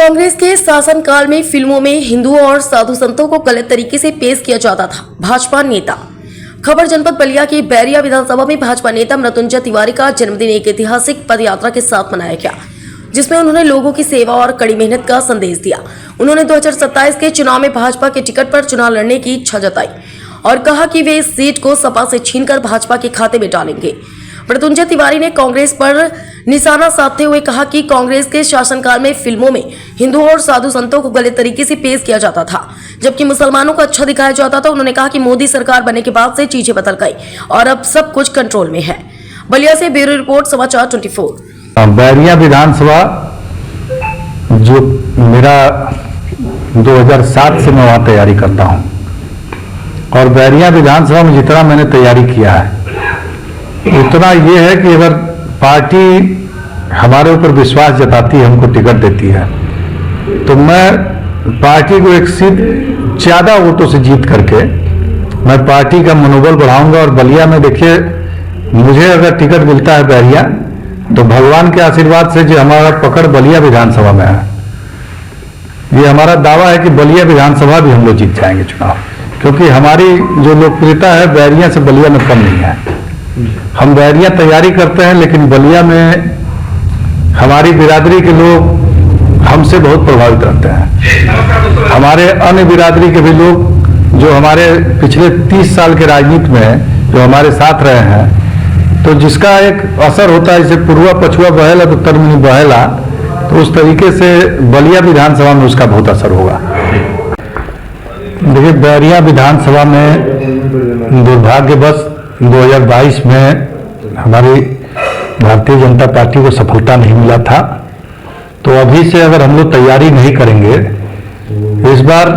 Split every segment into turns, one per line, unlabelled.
कांग्रेस के शासनकाल में फिल्मों में हिंदुओं और साधु संतों को गलत तरीके से पेश किया जाता था। भाजपा नेता खबर जनपद बलिया की बैरिया विधानसभा में भाजपा नेता मृत्युंजय तिवारी का जन्मदिन एक ऐतिहासिक पदयात्रा के साथ मनाया गया, जिसमें उन्होंने लोगों की सेवा और कड़ी मेहनत का संदेश दिया। उन्होंने 2027 के चुनाव में भाजपा के टिकट पर चुनाव लड़ने की इच्छा जताई और कहा कि वे इस सीट को सपा से छीनकर भाजपा के खाते में डालेंगे। मृत्युंजय तिवारी ने कांग्रेस पर निशाना साधते हुए कहा कि कांग्रेस के शासनकाल में फिल्मों में हिंदुओं और साधु संतों को गलत तरीके से पेश किया जाता था, जबकि मुसलमानों को अच्छा दिखाया जाता था। उन्होंने कहा कि मोदी सरकार बनने के बाद से चीजें बदल गई और अब सब कुछ कंट्रोल में है। बलिया से ब्यूरो रिपोर्ट, समाचार 24।
बैरिया विधानसभा जो मेरा 2007 से मैं वहाँ तैयारी करता हूँ और बैरिया विधानसभा में जितना मैंने तैयारी किया है उतना ये है कि अगर पार्टी हमारे ऊपर विश्वास जताती है, हमको टिकट देती है, तो मैं पार्टी को एक सीट ज़्यादा वोटों से जीत करके मैं पार्टी का मनोबल बढ़ाऊंगा। और बलिया में देखिए, मुझे अगर टिकट मिलता है बैरिया, तो भगवान के आशीर्वाद से जो हमारा पकड़ बलिया विधानसभा में है, ये हमारा दावा है कि बलिया विधानसभा भी हम लोग जीत जाएंगे चुनाव, क्योंकि हमारी जो लोकप्रियता है बैरिया से बलिया में कम नहीं है। हम बैरिया तैयारी करते हैं, लेकिन बलिया में हमारी बिरादरी के लोग हमसे बहुत प्रभावित रहते हैं। हमारे अन्य बिरादरी के भी लोग जो हमारे पिछले 30 साल के राजनीति में जो हमारे साथ रहे हैं, तो जिसका एक असर होता है, जैसे पूर्वा पछुआ बहेला तो तरमिनी बहेला, तो उस तरीके से बलिया विधानसभा में उसका बहुत असर होगा। देखिए, बैरिया विधानसभा में दुर्भाग्यवश 2022 में हमारी भारतीय जनता पार्टी को सफलता नहीं मिला था। तो अभी से अगर हम लोग तैयारी नहीं करेंगे इस बार,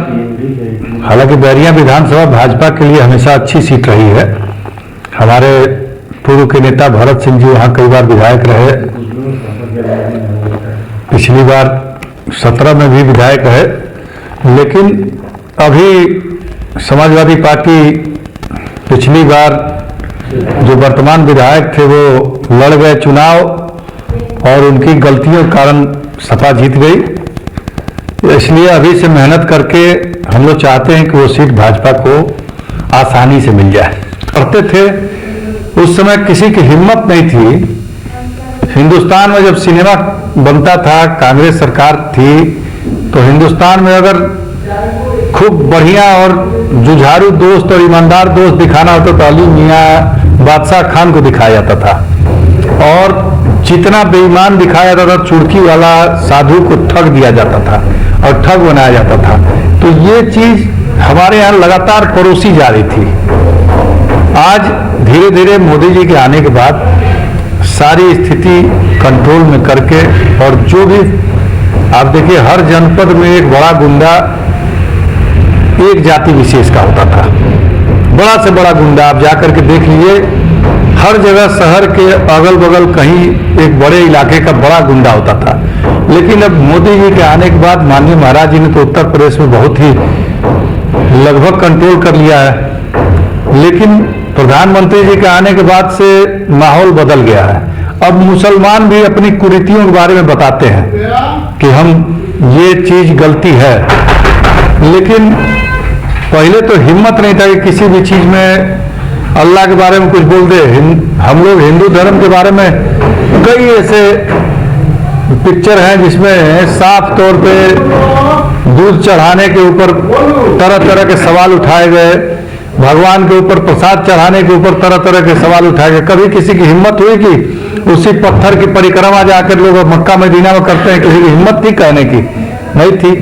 हालांकि बैरिया विधानसभा भाजपा के लिए हमेशा अच्छी सीट रही है। हमारे पूर्व के नेता भरत सिंह जी वहाँ कई बार विधायक रहे, पिछली बार 17 में भी विधायक रहे, लेकिन अभी समाजवादी पार्टी पिछली बार जो वर्तमान विधायक थे वो लड़ गए चुनाव और उनकी गलतियों के कारण सपा जीत गई। इसलिए अभी से मेहनत करके हम लोग चाहते हैं कि वो सीट भाजपा को आसानी से मिल जाए। करते थे उस समय किसी की हिम्मत नहीं थी। हिंदुस्तान में जब सिनेमा बनता था, कांग्रेस सरकार थी, तो हिंदुस्तान में अगर खूब बढ़िया और जुझारू दोस्त और ईमानदार दोस्त दिखाना होता तो अली मियाँ बादशाह खान को दिखाया जाता था, और जितना बेईमान दिखाया जाता था, चुड़की वाला साधु को ठग दिया जाता था और ठग बनाया जाता था। तो ये चीज हमारे यहाँ लगातार परोसी जा रही थी। आज धीरे धीरे मोदी जी के आने के बाद सारी स्थिति कंट्रोल में करके, और जो भी आप देखिए, हर जनपद में एक बड़ा गुंडा एक जाति विशेष का होता था, बड़ा से बड़ा गुंडा। आप जाकर के देख लीजिए, हर जगह शहर के अगल बगल कहीं एक बड़े इलाके का बड़ा गुंडा होता था। लेकिन अब मोदी जी के आने के बाद माननीय महाराज जी ने तो उत्तर प्रदेश में बहुत ही लगभग कंट्रोल कर लिया है, लेकिन प्रधानमंत्री जी के आने के बाद से माहौल बदल गया है। अब मुसलमान भी अपनी कुरीतियों के बारे में बताते हैं कि हम ये चीज गलती है, लेकिन पहले तो हिम्मत नहीं था कि किसी भी चीज में अल्लाह के बारे में कुछ बोल दे। हम लोग हिंदू धर्म के बारे में कई ऐसे पिक्चर हैं जिसमें साफ तौर पे दूध चढ़ाने के ऊपर तरह तरह के सवाल उठाए गए, भगवान के ऊपर प्रसाद चढ़ाने के ऊपर तरह तरह के सवाल उठाए गए। कभी किसी की हिम्मत हुई कि उसी पत्थर की परिक्रमा जाकर लोग मक्का मदीना में करते हैं, किसी की हिम्मत थी कहने की? नहीं थी।